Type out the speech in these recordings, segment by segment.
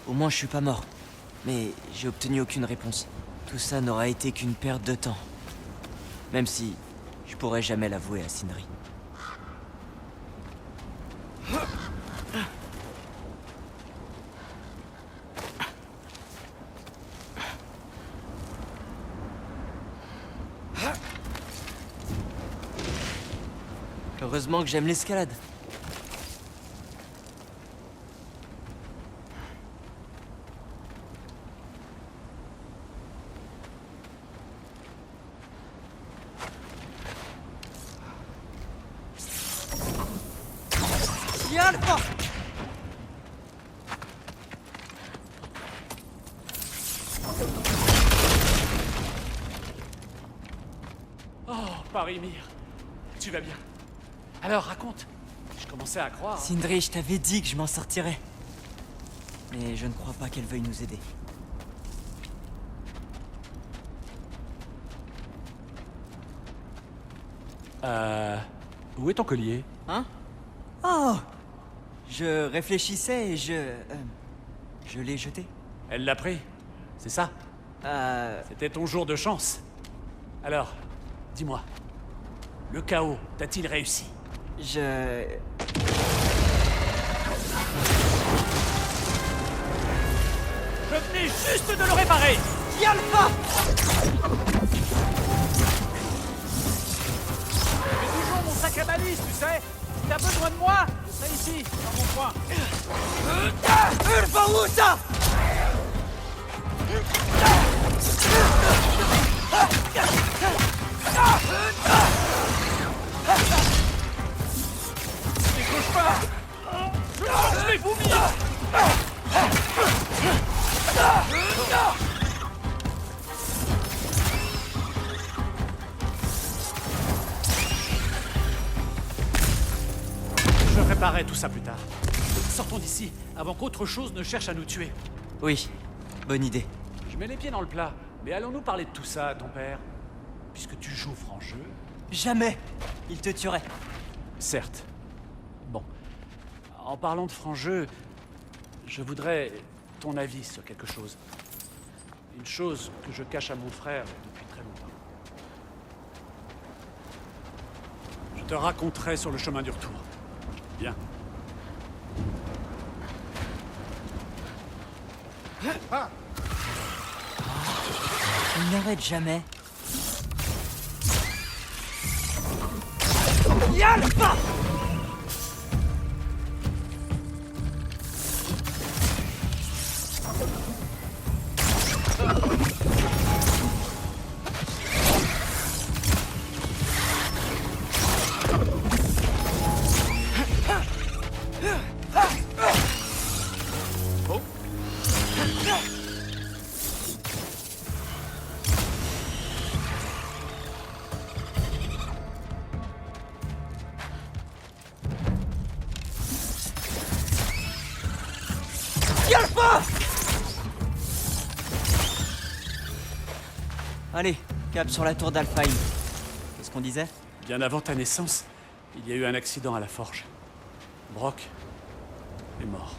Au moins je suis pas mort. Mais j'ai obtenu aucune réponse. Tout ça n'aura été qu'une perte de temps. Même si je pourrais jamais l'avouer à Sindri. Heureusement que j'aime l'escalade. Alpha! Oh, Parimir, tu vas bien. Alors, raconte. Je commençais à croire. Sindri, je t'avais dit que je m'en sortirais. Mais je ne crois pas qu'elle veuille nous aider. Où est ton collier? Hein? Oh! Je réfléchissais et je l'ai jeté. Elle l'a pris, c'est ça? C'était ton jour de chance. Alors, dis-moi, le chaos t'a-t-il réussi? Je venais juste de le réparer! Alpha! J'ai toujours mon sac à balise, tu sais. Si t'as besoin de moi, je serai ici, dans mon coin. Décroche pas! Je vais vomir! Je réparerai tout ça plus tard. Sortons d'ici, avant qu'autre chose ne cherche à nous tuer. Oui, bonne idée. Je mets les pieds dans le plat, mais allons-nous parler de tout ça à ton père? Puisque tu joues franc jeu. Jamais! Il te tuerait. Certes. Bon. En parlant de franc jeu, je voudrais ton avis sur quelque chose. Une chose que je cache à mon frère depuis très longtemps. Je te raconterai sur le chemin du retour. Bien. Il n'arrête jamais. Alpha! Oh. Alpha! Allez, cap sur la tour d'Alpheim. Qu'est-ce qu'on disait? Bien avant ta naissance, il y a eu un accident à la forge. Brock est mort.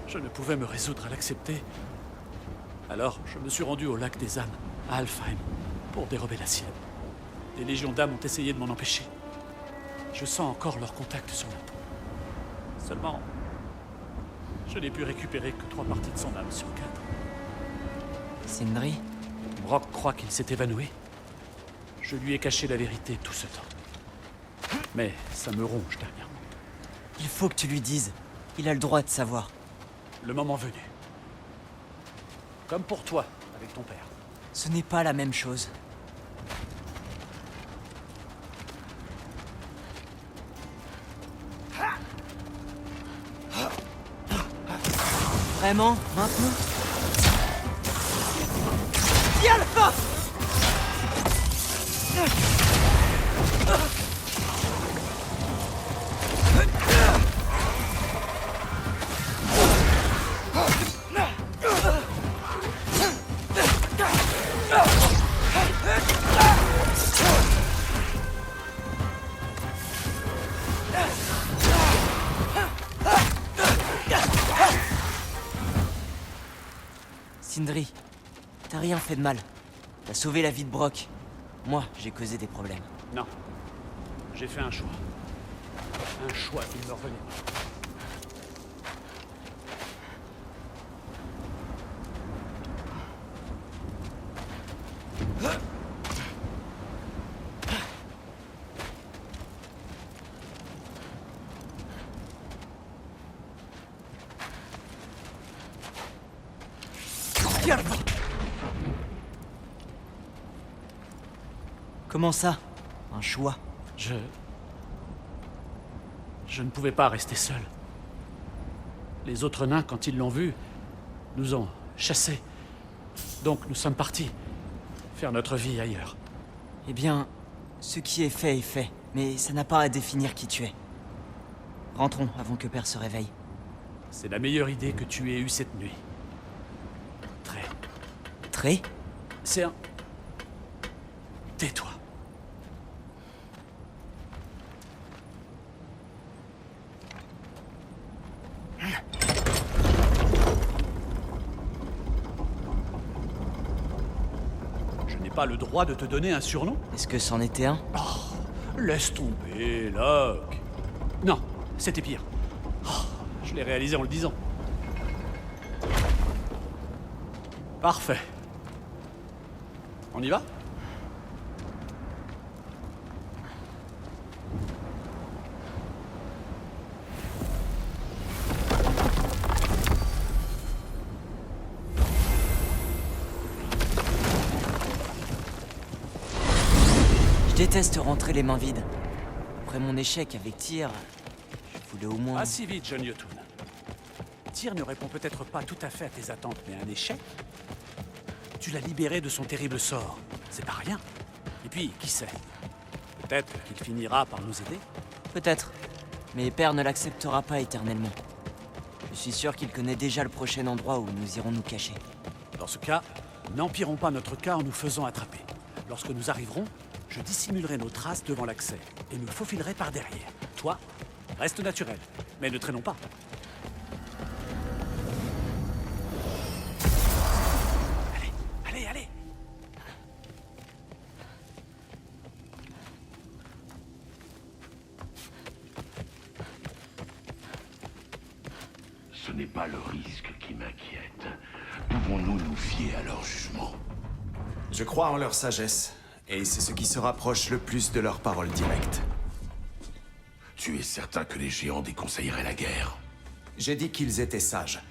Je ne pouvais me résoudre à l'accepter. Alors, je me suis rendu au lac des âmes, à Alfheim, pour dérober la sienne. Des légions d'âmes ont essayé de m'en empêcher. Je sens encore leur contact sur la peau. Seulement, je n'ai pu récupérer que 3 parties de son âme sur 4. Sindri? Brock croit qu'il s'est évanoui. Je lui ai caché la vérité tout ce temps. Mais ça me ronge dernièrement. Il faut que tu lui dises. Il a le droit de savoir. Le moment venu. Comme pour toi, avec ton père. Ce n'est pas la même chose. Vraiment? Maintenant? Alpha! Sindri, t'as rien fait de mal. T'as sauvé la vie de Brock. Moi, j'ai causé des problèmes. Non. J'ai fait un choix. Un choix qui ne me revenait pas. Comment ça? Un choix? Je ne pouvais pas rester seul. Les autres nains, quand ils l'ont vu, nous ont chassés. Donc nous sommes partis faire notre vie ailleurs. Eh bien, ce qui est fait, mais ça n'a pas à définir qui tu es. Rentrons avant que Père se réveille. C'est la meilleure idée que tu aies eue cette nuit. Très. Tré? C'est un... Tais-toi. Je n'ai pas le droit de te donner un surnom? Est-ce que c'en était un? Oh, laisse tomber, Locke. Non, c'était pire. Oh, je l'ai réalisé en le disant. Parfait. On y va? Je déteste rentrer les mains vides. Après mon échec avec Tyr, je voulais au moins... Pas si vite, John Yotun. Tyr ne répond peut-être pas tout à fait à tes attentes, mais un échec? Tu l'as libéré de son terrible sort. C'est pas rien. Et puis, qui sait? Peut-être qu'il finira par nous aider? Peut-être. Mais Père ne l'acceptera pas éternellement. Je suis sûr qu'il connaît déjà le prochain endroit où nous irons nous cacher. Dans ce cas, n'empirons pas notre cas en nous faisant attraper. Lorsque nous arriverons, je dissimulerai nos traces devant l'accès et me faufilerai par derrière. Toi, reste naturel, mais ne traînons pas. Allez, allez! Ce n'est pas le risque qui m'inquiète. Pouvons-nous nous fier à leur jugement? Je crois en leur sagesse, et c'est ce qui se rapproche le plus de leurs paroles directes. Tu es certain que les géants déconseilleraient la guerre? J'ai dit qu'ils étaient sages.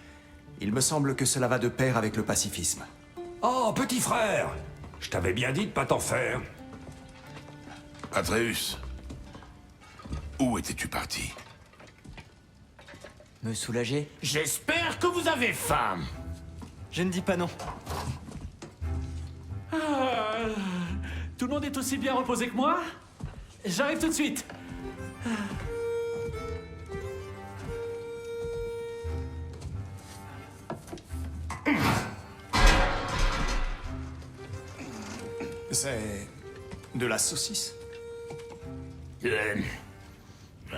Il me semble que cela va de pair avec le pacifisme. Oh, petit frère! Je t'avais bien dit de pas t'en faire. Atreus, où étais-tu parti? Me soulager? J'espère que vous avez faim. Je ne dis pas non. Tout le monde est aussi bien reposé que moi? J'arrive tout de suite. C'est... de la saucisse?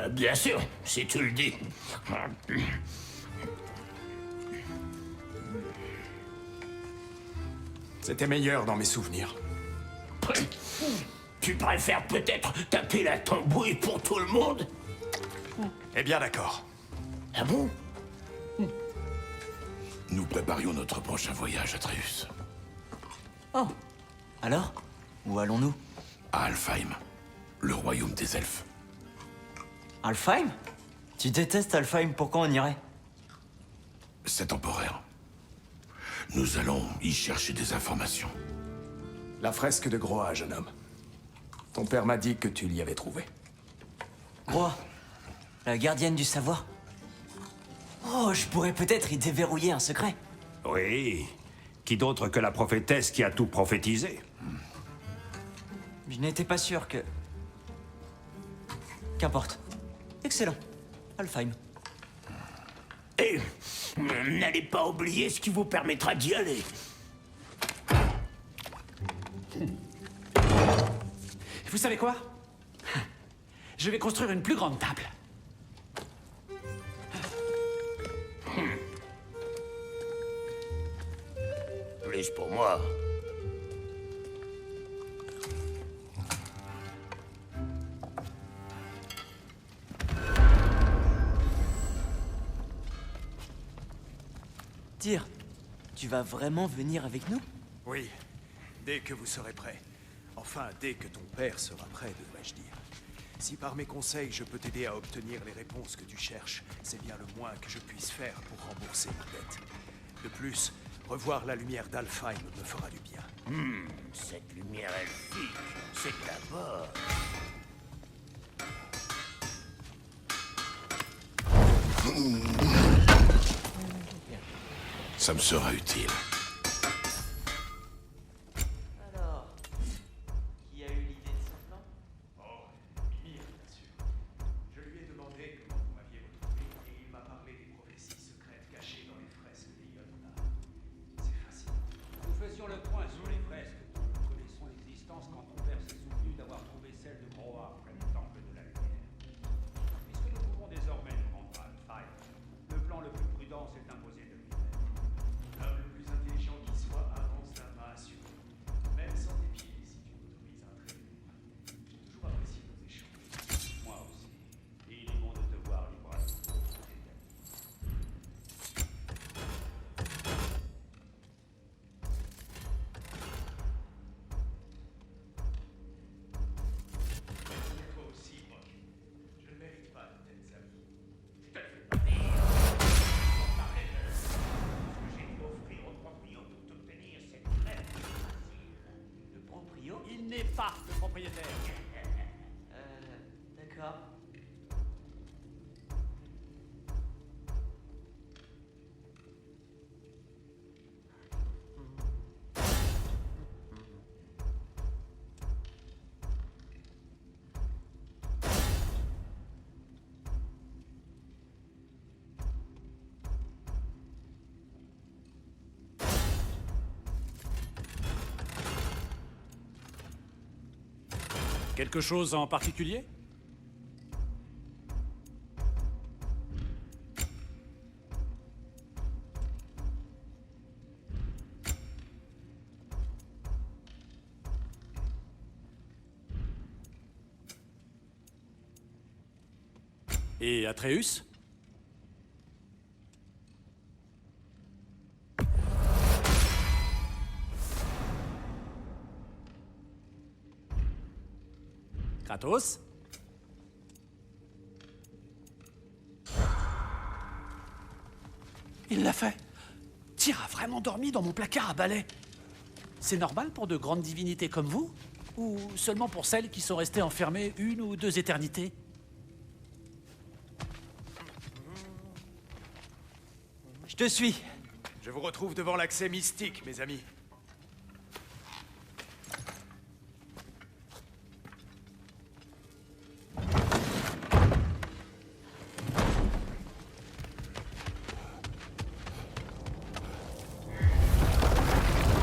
Bien sûr, si tu le dis. C'était meilleur dans mes souvenirs. Tu préfères peut-être taper la tambouille pour tout le monde? Eh bien d'accord. Ah bon? Nous préparions notre prochain voyage, Atreus. Oh. Alors? Où allons-nous? À Alfheim, le royaume des elfes. Alfheim? Tu détestes Alfheim, pourquoi on irait? C'est temporaire. Nous allons y chercher des informations. La fresque de Groa, jeune homme. Ton père m'a dit que tu l'y avais trouvée. Groa, la gardienne du savoir? Oh, je pourrais peut-être y déverrouiller un secret. Oui. Qui d'autre que la prophétesse qui a tout prophétisé? Je n'étais pas sûr que... Qu'importe. Excellent. Alfheim. Et n'allez pas oublier ce qui vous permettra d'y aller. Vous savez quoi? Je vais construire une plus grande table. Plus pour moi. Tyr, tu vas vraiment venir avec nous? Oui, dès que vous serez prêt. Enfin, dès que ton père sera prêt, devrais-je dire. Si par mes conseils je peux t'aider à obtenir les réponses que tu cherches, c'est bien le moins que je puisse faire pour rembourser ma dette. De plus, revoir la lumière d'Alfheim me fera du bien. Cette lumière elfique, c'est de la bonne. Ça me sera utile. Alors, qui a eu l'idée de ce plan? Mimir, bien sûr. Je lui ai demandé comment vous m'aviez retrouvé et il m'a parlé des prophéties secrètes cachées dans les fresques des Yolna. C'est fascinant. Nous faisions le point sur les fresques dont nous connaissons l'existence quand ton père s'est souvenu d'avoir trouvé celle de Groa près du temple de la lumière. Puisque nous pouvons désormais nous rendre à Alfheim, le plan le plus prudent s'est imposé de lui-même. L'homme le plus intelligent qui soit avance d'un pas assuré. Même sans dépit, si tu m'autorises un trait d'humour. J'ai toujours apprécié nos échanges. Moi aussi. Et il est bon de te voir libre à nouveau, tes amis. Et toi aussi, Brock. Je ne mérite pas de tels amis. Je te le fais pas dire. Sans parler de ce que j'ai dû offrir au proprio pour t'obtenir cette trêve difficile. Le proprio? Il n'est pas le propriétaire. D'accord. Quelque chose en particulier? Et Atreus? Kratos? Il l'a fait. Tyr a vraiment dormi dans mon placard à balai. C'est normal pour de grandes divinités comme vous? Ou seulement pour celles qui sont restées enfermées une ou deux éternités? Je te suis. Je vous retrouve devant l'accès mystique, mes amis.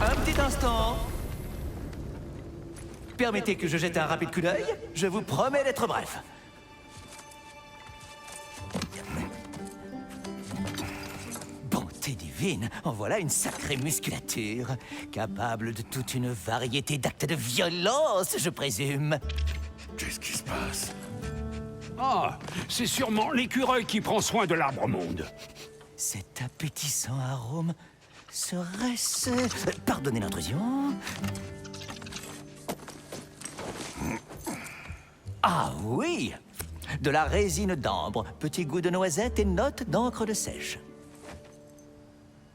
Un petit instant. Permettez que je jette un rapide coup d'œil. Je vous promets d'être bref. Bonté divine, en voilà une sacrée musculature. Capable de toute une variété d'actes de violence, je présume. Qu'est-ce qui se passe? Ah, c'est sûrement l'écureuil qui prend soin de l'arbre-monde. Cet appétissant arôme serait-ce... Pardonnez l'intrusion. Ah oui! De la résine d'ambre, petit goût de noisette et notes d'encre de sèche.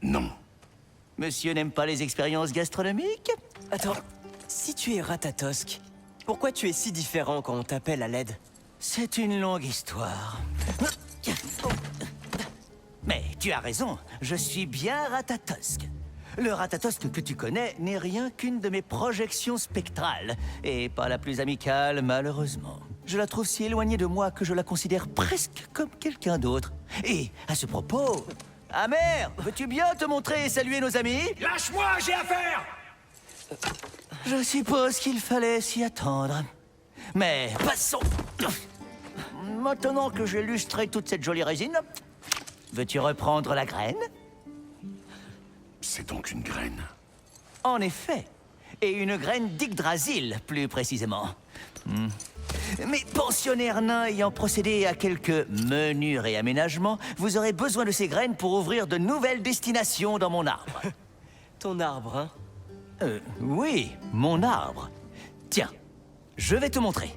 Non. Monsieur n'aime pas les expériences gastronomiques? Attends, si tu es Ratatosk, pourquoi tu es si différent quand on t'appelle à l'aide? C'est une longue histoire. Mais tu as raison, je suis bien Ratatosk. Le Ratatosk que tu connais n'est rien qu'une de mes projections spectrales, et pas la plus amicale, malheureusement. Je la trouve si éloignée de moi que je la considère presque comme quelqu'un d'autre. Et, à ce propos... Amer, veux-tu bien te montrer et saluer nos amis? Lâche-moi, j'ai affaire! Je suppose qu'il fallait s'y attendre. Mais passons. Maintenant que j'ai lustré toute cette jolie résine, veux-tu reprendre la graine? C'est donc une graine. En effet. Et une graine d'Yggdrasil, plus précisément. Mais pensionnaire nain ayant procédé à quelques menus réaménagements, vous aurez besoin de ces graines pour ouvrir de nouvelles destinations dans mon arbre. Ton arbre, hein? Oui, mon arbre. Tiens, je vais te montrer.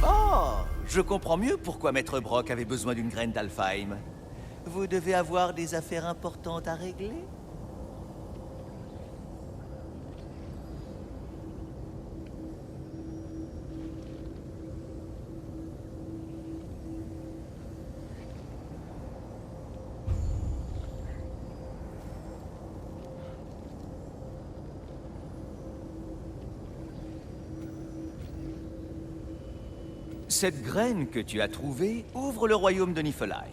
Oh, je comprends mieux pourquoi Maître Brock avait besoin d'une graine d'Alfheim. Vous devez avoir des affaires importantes à régler? Cette graine que tu as trouvée ouvre le royaume de Niflheim,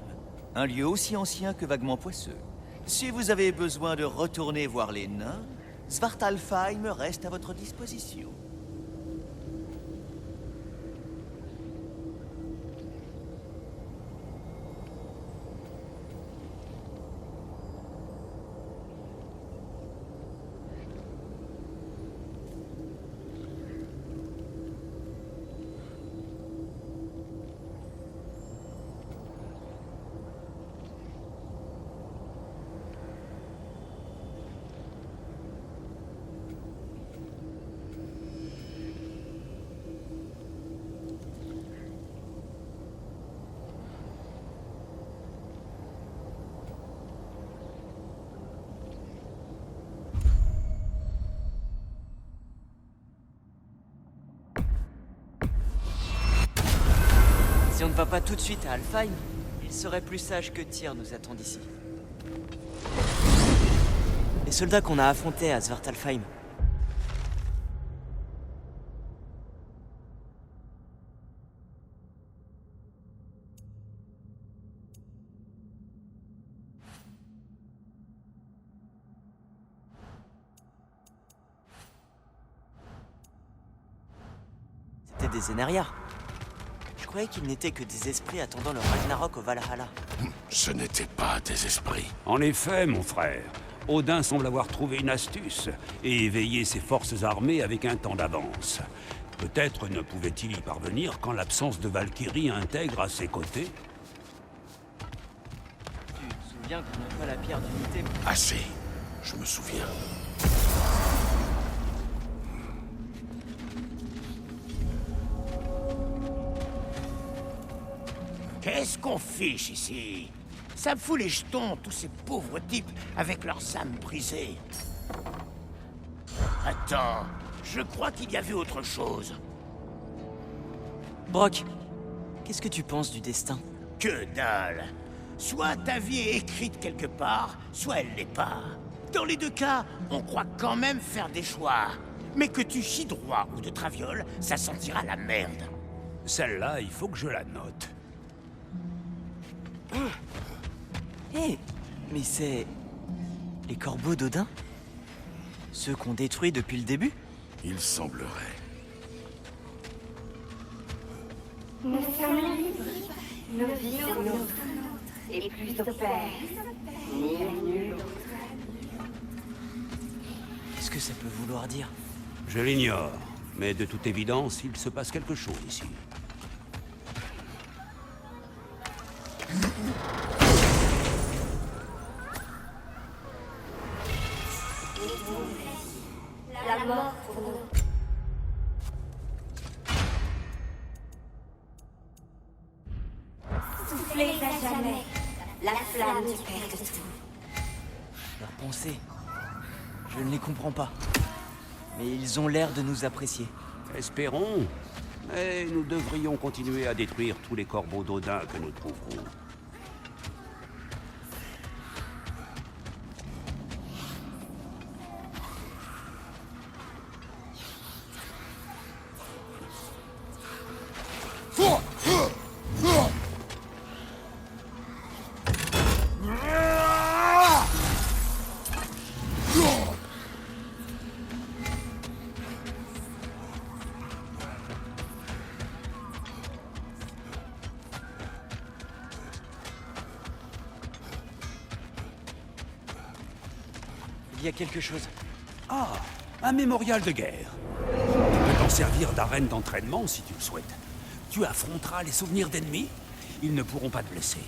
un lieu aussi ancien que vaguement poisseux. Si vous avez besoin de retourner voir les nains, Svartalfheim reste à votre disposition. Si on ne va pas tout de suite à Alfheim, il serait plus sage que Tyr nous attende ici. Les soldats qu'on a affrontés à Svartalfheim. C'était des Aenarias. Je croyais qu'ils n'étaient que des esprits attendant le Ragnarok au Valhalla. Ce n'étaient pas des esprits. En effet, mon frère, Odin semble avoir trouvé une astuce et éveillé ses forces armées avec un temps d'avance. Peut-être ne pouvait-il y parvenir quand l'absence de Valkyrie intègre à ses côtés. Tu te souviens qu'on n'a pas la pierre d'unité? Assez. Je me souviens. Qu'est-ce qu'on fiche ici? Ça me fout les jetons, tous ces pauvres types avec leurs âmes brisées. Attends, je crois qu'il y avait autre chose. Brock, qu'est-ce que tu penses du destin? Que dalle! Soit ta vie est écrite quelque part, soit elle l'est pas. Dans les deux cas, on croit quand même faire des choix. Mais que tu chies droit ou de traviole, ça sentira la merde. Celle-là, il faut que je la note. Hé, mais c'est... les corbeaux d'Odin? Ceux qu'on détruit depuis le début? Il semblerait. Nous sommes libres, nos vies sont nôtres, et plus au Père, ni à nul autre. Qu'est-ce que ça peut vouloir dire? Je l'ignore, mais de toute évidence, il se passe quelque chose ici. La mort pour nous. Soufflez à jamais la flamme du Père de tout. Leurs pensées, je ne les comprends pas. Mais ils ont l'air de nous apprécier. Espérons. Mais nous devrions continuer à détruire tous les corbeaux d'Odin que nous trouverons. y a quelque chose. Ah, un mémorial de guerre. Tu peux t'en servir d'arène d'entraînement si tu le souhaites. Tu affronteras les souvenirs d'ennemis. Ils ne pourront pas te blesser.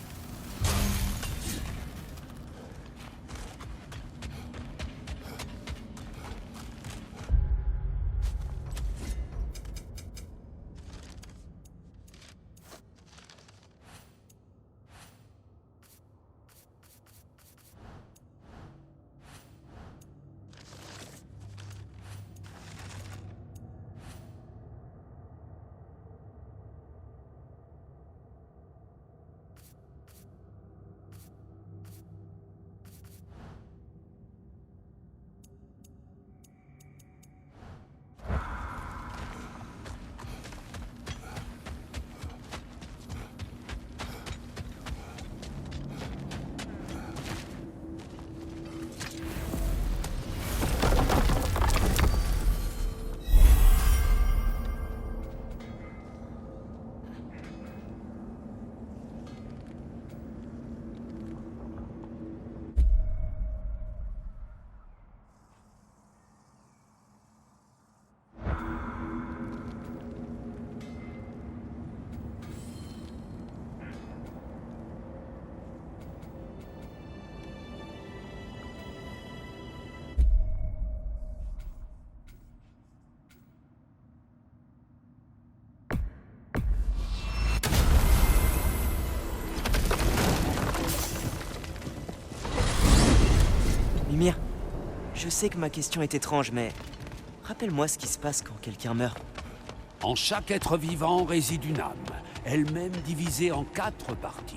Mimir, je sais que ma question est étrange, mais rappelle-moi ce qui se passe quand quelqu'un meurt. En chaque être vivant réside une âme, elle-même divisée en 4 parties.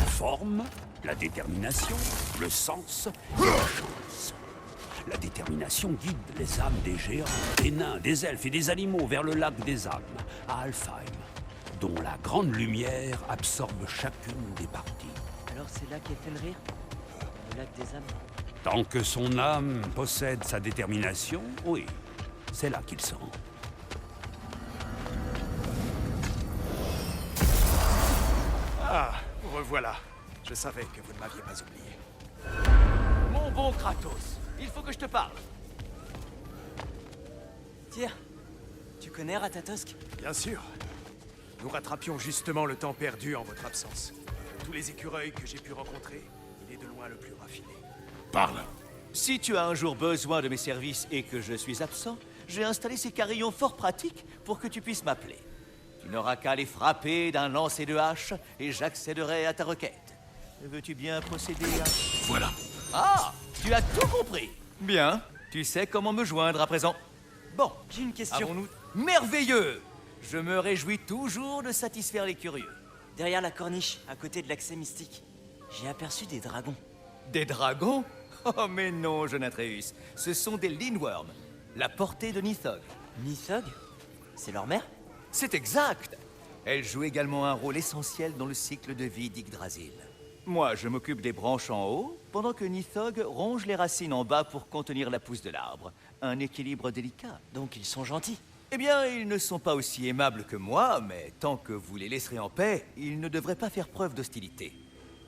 La forme, la détermination, le sens et la chance. La détermination guide les âmes des géants, des nains, des elfes et des animaux vers le lac des âmes, à Alfheim, dont la grande lumière absorbe chacune des parties. Alors c'est là qu'est Fenrir? Le lac des âmes? Tant que son âme possède sa détermination, oui, c'est là qu'il sent. Ah, vous revoilà. Je savais que vous ne m'aviez pas oublié. Mon bon Kratos, il faut que je te parle. Tyr, tu connais Ratatosk? Bien sûr. Nous rattrapions justement le temps perdu en votre absence. De tous les écureuils que j'ai pu rencontrer, il est de loin le plus raffiné. Parle. Si tu as un jour besoin de mes services et que je suis absent, j'ai installé ces carillons fort pratiques pour que tu puisses m'appeler. Tu n'auras qu'à les frapper d'un lancer de hache et j'accéderai à ta requête. Veux-tu bien procéder à... Voilà. Ah, tu as tout compris. Bien, tu sais comment me joindre à présent. Bon, J'ai une question. avons-nous... Merveilleux. Je me réjouis toujours de satisfaire les curieux. Derrière la corniche, à côté de l'accès mystique, j'ai aperçu des dragons. Des dragons? Oh mais non, jeune Atreus. Ce sont des Lindworm, la portée de Nithog. Nithog? C'est leur mère? C'est exact. Elle joue également un rôle essentiel dans le cycle de vie d'Yggdrasil. Moi, je m'occupe des branches en haut, pendant que Nithog ronge les racines en bas pour contenir la pousse de l'arbre. Un équilibre délicat. Donc ils sont gentils. Eh bien, ils ne sont pas aussi aimables que moi, mais tant que vous les laisserez en paix, ils ne devraient pas faire preuve d'hostilité.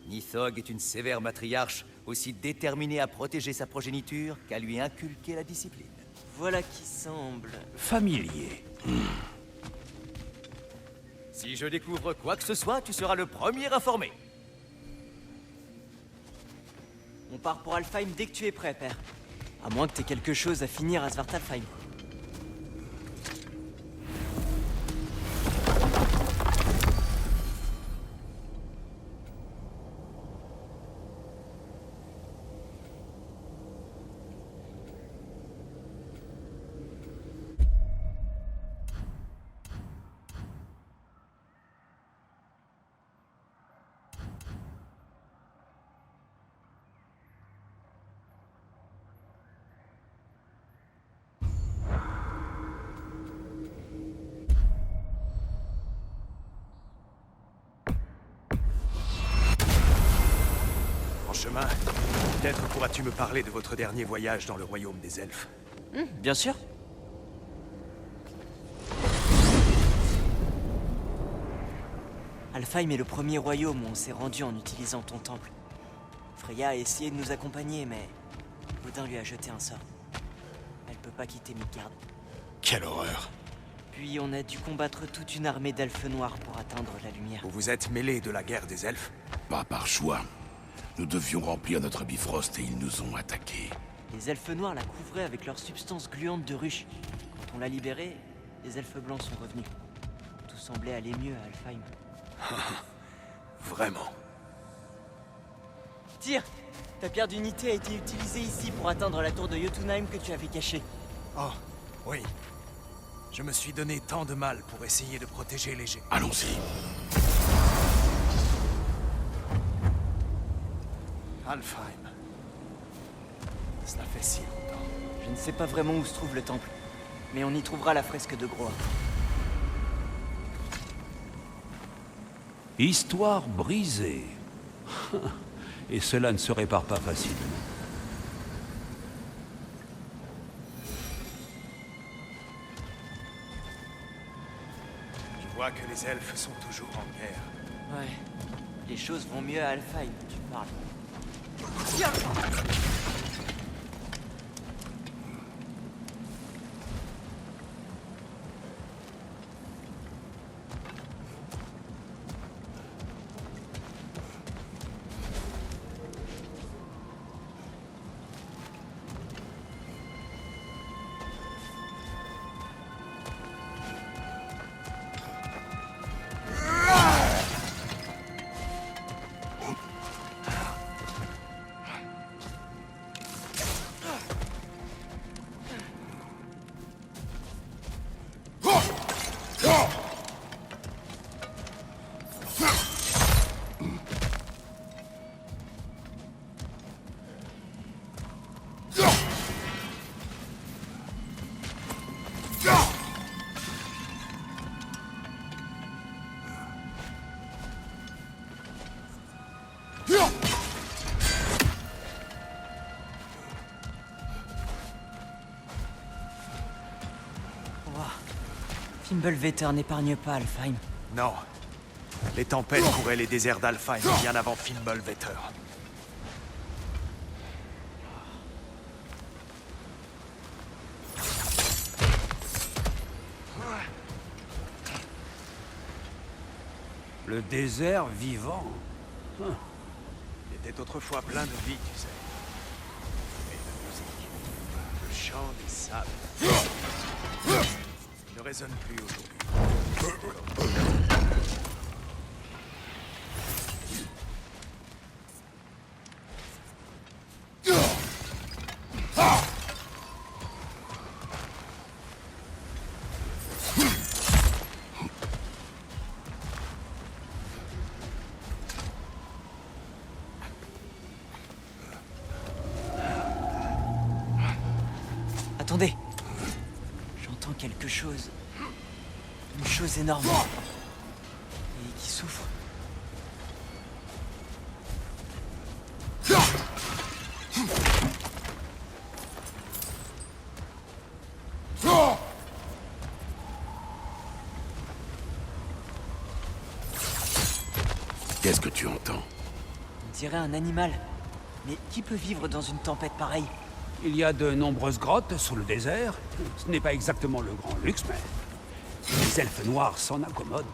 Nithog est une sévère matriarche, aussi déterminée à protéger sa progéniture qu'à lui inculquer la discipline. Voilà qui semble... Familier. Si je découvre quoi que ce soit, tu seras le premier informé. On part pour Alfheim dès que tu es prêt, père. À moins que t'aies quelque chose à finir à Svartalfheim. En chemin, peut-être pourras-tu me parler de votre dernier voyage dans le royaume des elfes. Bien sûr. Alfheim est le premier royaume où on s'est rendu en utilisant ton temple. Freya a essayé de nous accompagner, mais Odin lui a jeté un sort. Elle peut pas quitter Midgard. Quelle horreur. Puis on a dû combattre toute une armée d'elfes noirs pour atteindre la lumière. Vous vous êtes mêlé de la guerre des elfes? Pas par choix. Nous devions remplir notre bifrost et ils nous ont attaqués. Les elfes noirs la couvraient avec leur substance gluante de ruche. Quand on l'a libérée, les elfes blancs sont revenus. Tout semblait aller mieux à Alfheim. Vraiment? Tire! Ta pierre d'unité a été utilisée ici pour atteindre la tour de Jotunheim que tu avais cachée. Oh, oui. Je me suis donné tant de mal pour essayer de protéger les G. Allons-y. Alfheim. Cela fait si longtemps. Je ne sais pas vraiment où se trouve le temple, mais on y trouvera la fresque de Groa. Histoire brisée. Et cela ne se répare pas facilement. Je vois que les elfes sont toujours en guerre. Ouais. Les choses vont mieux à Alfheim, tu parles. Fimbulveter n'épargne pas Alfheim. Non. Les tempêtes couraient les déserts d'Alfheim bien avant Fimbulveter. Le désert vivant. Il était autrefois plein de vie, tu sais. Et de musique. Le chant des sables. Il ne résonne plus aujourd'hui. Attendez. J'entends quelque chose. Une chose énorme. Et qui souffre. Qu'est-ce que tu entends? On dirait un animal. Mais qui peut vivre dans une tempête pareille? Il y a de nombreuses grottes sous le désert. Ce n'est pas exactement le grand luxe, mais les elfes noirs s'en accommodent.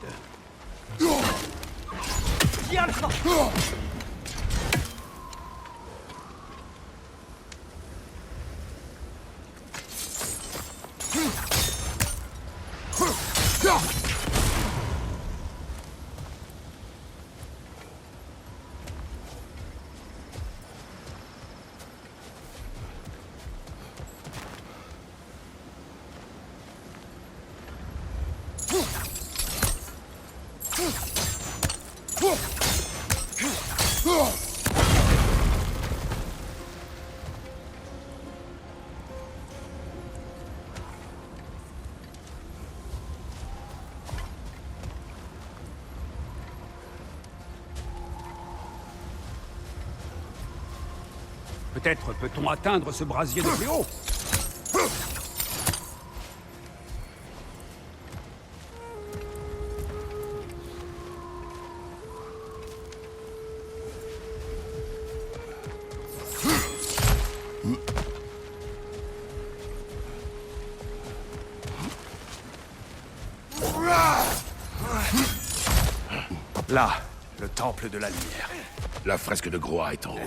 Peut-être peut-on atteindre ce brasier de plus haut. Là, le temple de la lumière. La fresque de Groa est en haut.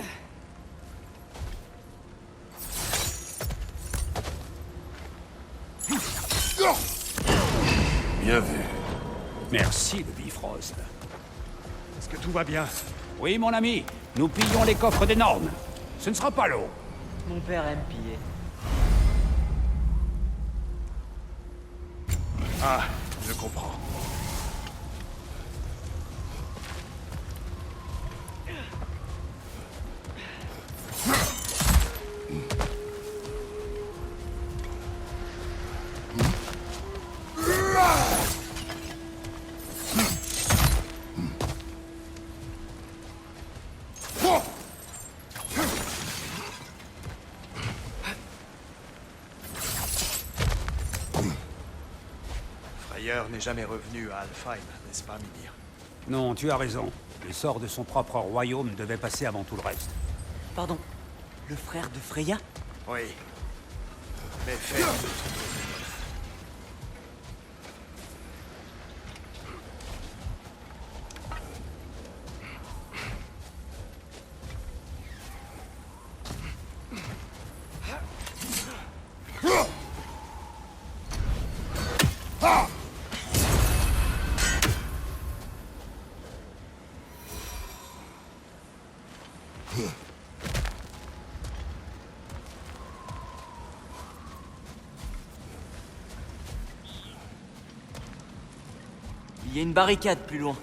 Bien vu. Merci, le Bifrost. Est-ce que tout va bien? Oui, mon ami, nous pillons les coffres des Nornes. Ce ne sera pas long. Mon père aime piller. Ah, je comprends. Frayeur n'est jamais revenu à Alfheim, n'est-ce pas, Mimir? Non, tu as raison. Le sort de son propre royaume devait passer avant tout le reste. Pardon, le frère de Freya? Oui. Mais fais... Il y a une barricade plus loin.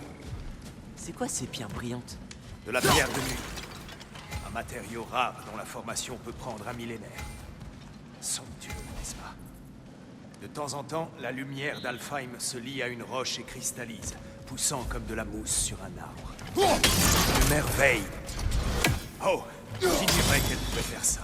C'est quoi ces pierres brillantes? De la pierre de nuit. Un matériau rare dont la formation peut prendre un millénaire. Somptueux, n'est-ce pas? De temps en temps, la lumière d'Alfheim se lie à une roche et cristallise, poussant comme de la mousse sur un arbre. Une merveille! Oh! J'ignorais qu'elle pouvait faire ça.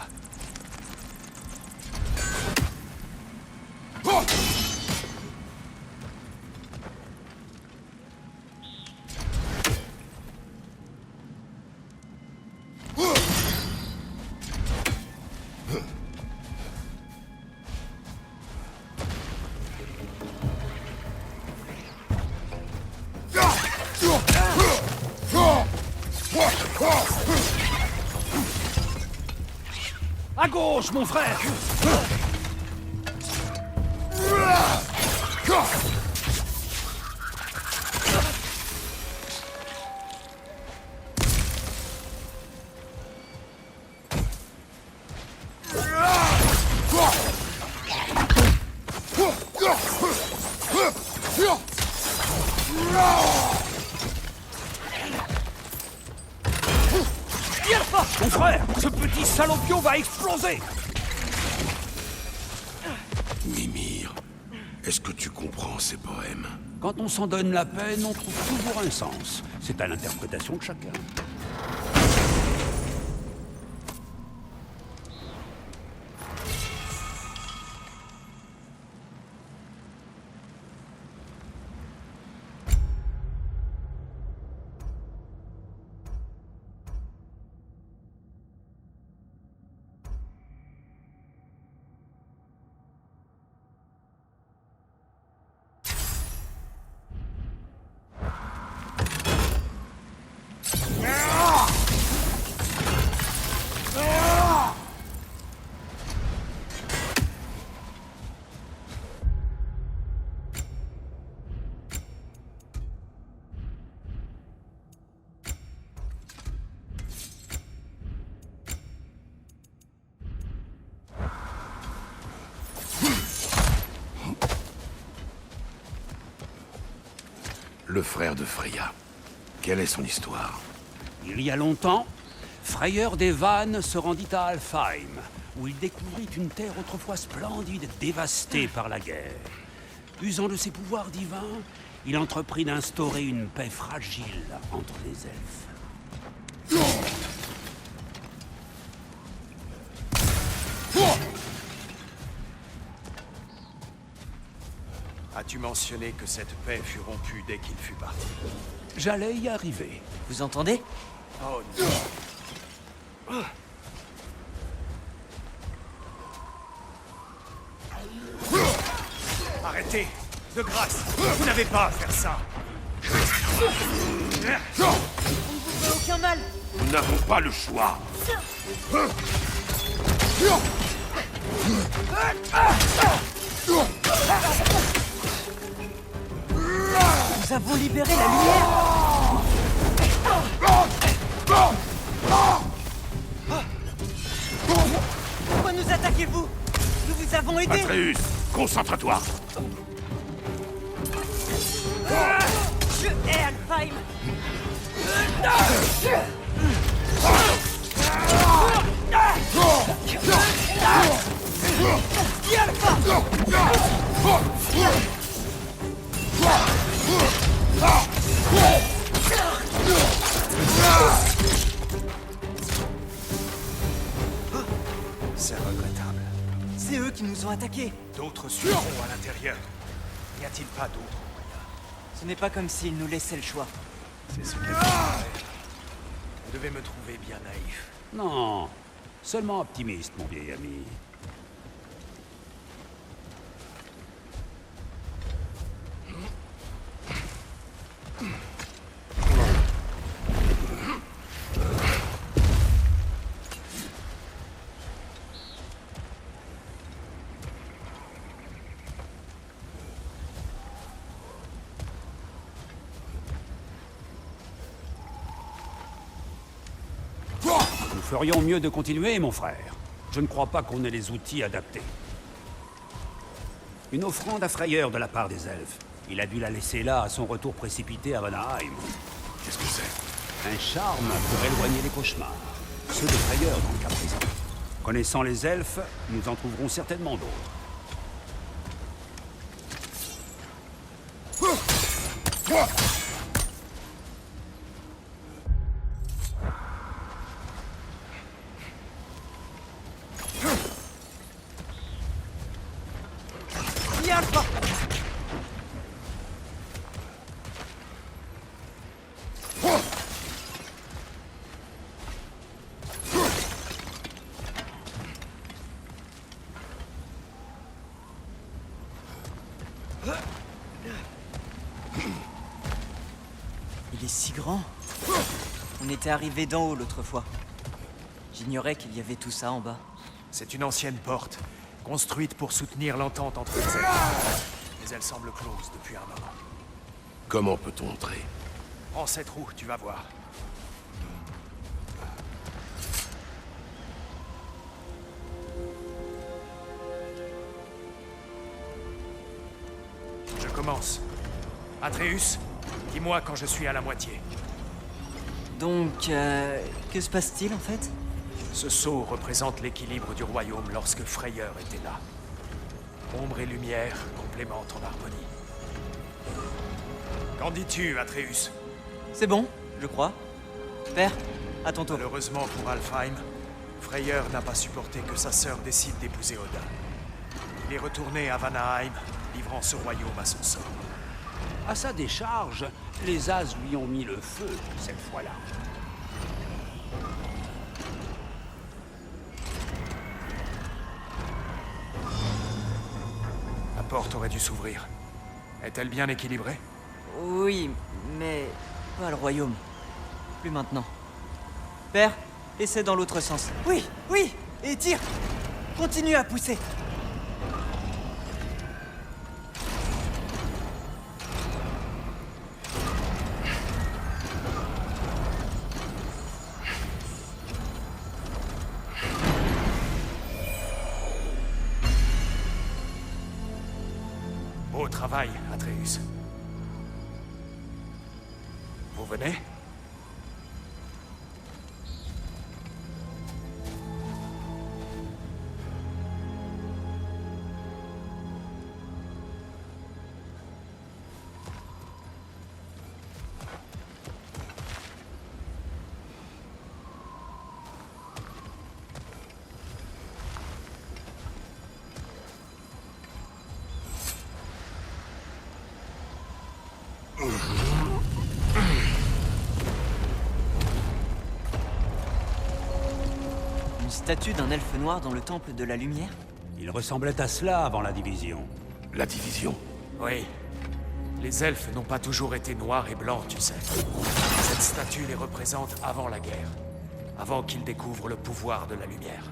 À gauche, mon frère! Mon frère, ce petit salopio va exploser! Mimir, est-ce que tu comprends ces poèmes? Quand on s'en donne la peine, on trouve toujours un sens. C'est à l'interprétation de chacun. Le frère de Freya. Quelle est son histoire? Il y a longtemps, Frayeur des Vannes se rendit à Alfheim, où il découvrit une terre autrefois splendide, dévastée par la guerre. Usant de ses pouvoirs divins, il entreprit d'instaurer une paix fragile entre les elfes. As-tu mentionné que cette paix fut rompue dès qu'il fut parti? J'allais y arriver. Vous entendez? Oh non! Arrêtez! De grâce! Vous n'avez pas à faire ça! fait aucun mal. Nous n'avons pas le choix. Nous avons libéré la lumière. Pourquoi nous attaquez-vous? Nous vous avons aidé. Atreus, concentre-toi. Je hais Alfheim. C'est regrettable. C'est eux qui nous ont attaqués. D'autres suivront à l'intérieur. N'y a-t-il pas d'autres moyens? Ce n'est pas comme s'ils nous laissaient le choix. C'est ce qu'elle veut faire. Vous devez me trouver bien naïf. Non, seulement optimiste, mon vieil ami. Nous ferions mieux de continuer, mon frère. Je ne crois pas qu'on ait les outils adaptés. Une offrande à Freyeur de la part des elfes. Il a dû la laisser là à son retour précipité à Vanaheim. Qu'est-ce que c'est? Un charme pour éloigner les cauchemars. Ceux de Freyeur dans le cas présent. Connaissant les elfes, nous en trouverons certainement d'autres. Il est si grand. On était arrivé d'en haut l'autre fois. J'ignorais qu'il y avait tout ça en bas. C'est une ancienne porte, construite pour soutenir l'entente entre les elfes. Mais elle semble close depuis un moment. Comment peut-on entrer? Prends cette roue, tu vas voir. Je commence. Atreus, dis-moi quand je suis à la moitié. Donc, que se passe-t-il en fait? Ce sceau représente l'équilibre du royaume lorsque Freyeur était là. Ombre et lumière complémentent en harmonie. Qu'en dis-tu, Atreus? C'est bon, je crois. Père, à ton tour. Malheureusement pour Alfheim, Freyeur n'a pas supporté que sa sœur décide d'épouser Odin. Il est retourné à Vanaheim, livrant ce royaume à son sort. À sa décharge, les As lui ont mis le feu cette fois-là. La porte aurait dû s'ouvrir. Est-elle bien équilibrée? Oui, mais pas le royaume. Plus maintenant. Père, essaie dans l'autre sens. Oui, oui, et tire. Continue à pousser. Beau travail, Atreus. Vous venez? Une statue d'un elfe noir dans le temple de la lumière? Il ressemblait à cela avant la division. La division? Oui. Les elfes n'ont pas toujours été noirs et blancs, tu sais. Cette statue les représente avant la guerre, avant qu'ils découvrent le pouvoir de la lumière.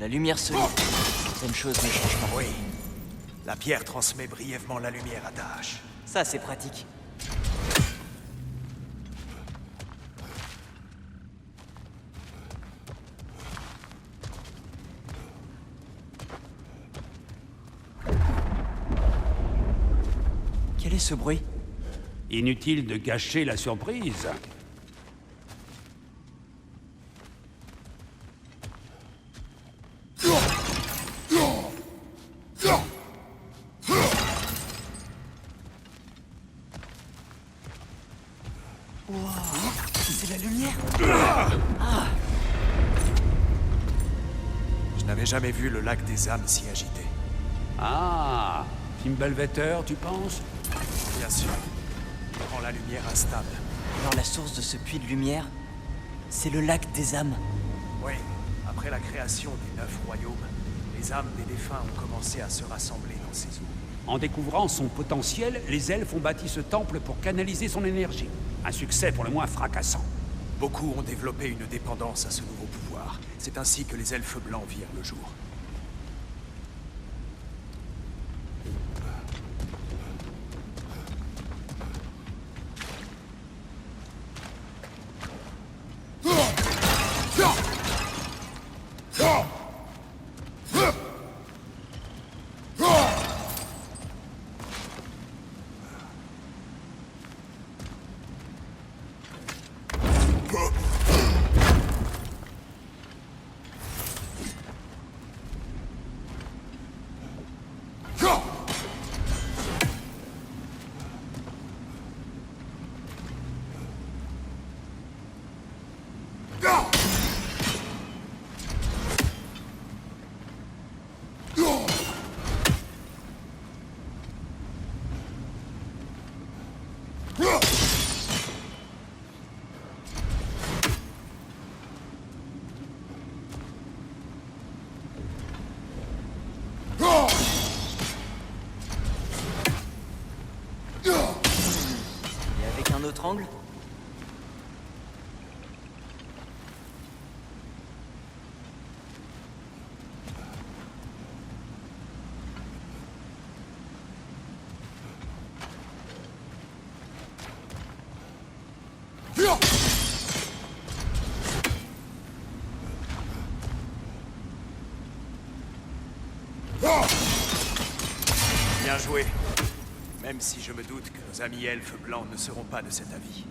La lumière solide. Certaines choses ne changent pas. Oui. La pierre transmet brièvement la lumière à ta hache. Ça, c'est pratique. Quel est ce bruit? Inutile de gâcher la surprise. C'est la lumière? Je n'avais jamais vu le lac des âmes si agité. Ah, Fimbulvetter, tu penses? Bien sûr. Il rend la lumière instable. Alors la source de ce puits de lumière, c'est le lac des âmes. Oui. Après la création des 9 royaumes, les âmes des défunts ont commencé à se rassembler dans ces eaux. En découvrant son potentiel, les elfes ont bâti ce temple pour canaliser son énergie. Un succès pour le moins fracassant. Beaucoup ont développé une dépendance à ce nouveau pouvoir. C'est ainsi que les elfes blancs virent le jour. Et avec un autre angle? Bien joué. Même si je me doute que nos amis elfes blancs ne seront pas de cet avis.